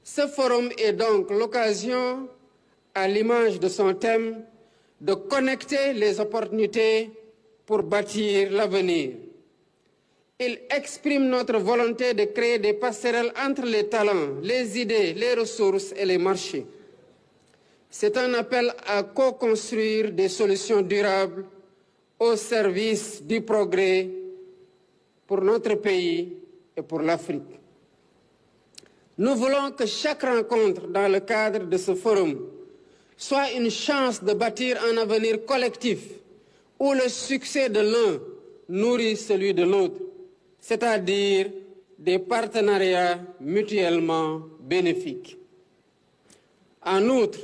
Ce forum est donc l'occasion, à l'image de son thème, de connecter les opportunités pour bâtir l'avenir. Il exprime notre volonté de créer des passerelles entre les talents, les idées, les ressources et les marchés. C'est un appel à co-construire des solutions durables au service du progrès pour notre pays et pour l'Afrique. Nous voulons que chaque rencontre dans le cadre de ce forum soit une chance de bâtir un avenir collectif où le succès de l'un nourrit celui de l'autre, c'est-à-dire des partenariats mutuellement bénéfiques. En outre,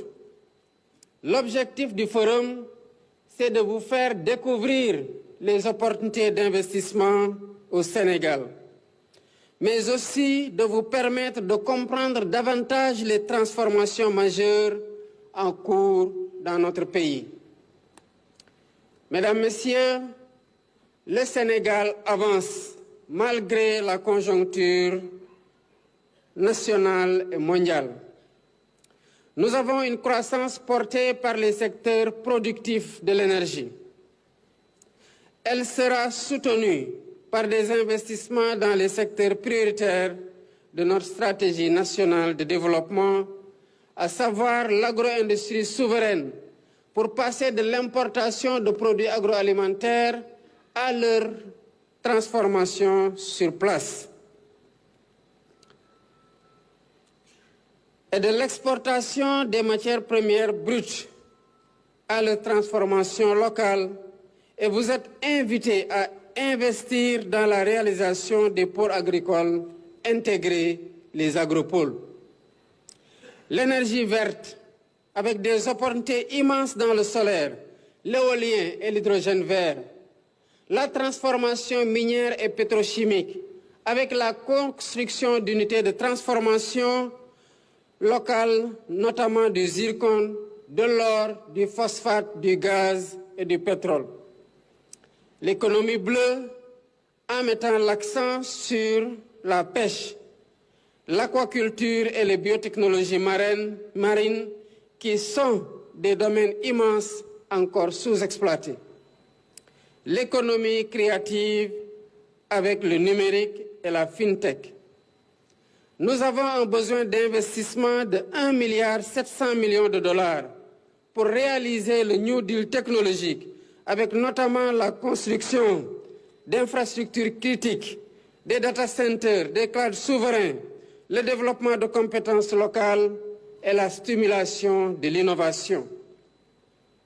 l'objectif du forum, c'est de vous faire découvrir les opportunités d'investissement au Sénégal, mais aussi de vous permettre de comprendre davantage les transformations majeures en cours dans notre pays. Mesdames, Messieurs, le Sénégal avance malgré la conjoncture nationale et mondiale. Nous avons une croissance portée par les secteurs productifs de l'énergie. Elle sera soutenue par des investissements dans les secteurs prioritaires de notre stratégie nationale de développement, à savoir l'agro-industrie souveraine, pour passer de l'importation de produits agroalimentaires à leur transformation sur place, et de l'exportation des matières premières brutes à leur transformation locale, et vous êtes invités à investir dans la réalisation des ports agricoles intégrés, les agropoles. L'énergie verte, avec des opportunités immenses dans le solaire, l'éolien et l'hydrogène vert, la transformation minière et pétrochimique, avec la construction d'unités de transformation locales, notamment du zircon, de l'or, du phosphate, du gaz et du pétrole. L'économie bleue, en mettant l'accent sur la pêche, l'aquaculture et les biotechnologies marines qui sont des domaines immenses encore sous-exploités. L'économie créative avec le numérique et la fintech. Nous avons un besoin d'investissement de 1,7 milliard de dollars pour réaliser le New Deal technologique, avec notamment la construction d'infrastructures critiques, des data centers, des clouds souverains, le développement de compétences locales et la stimulation de l'innovation.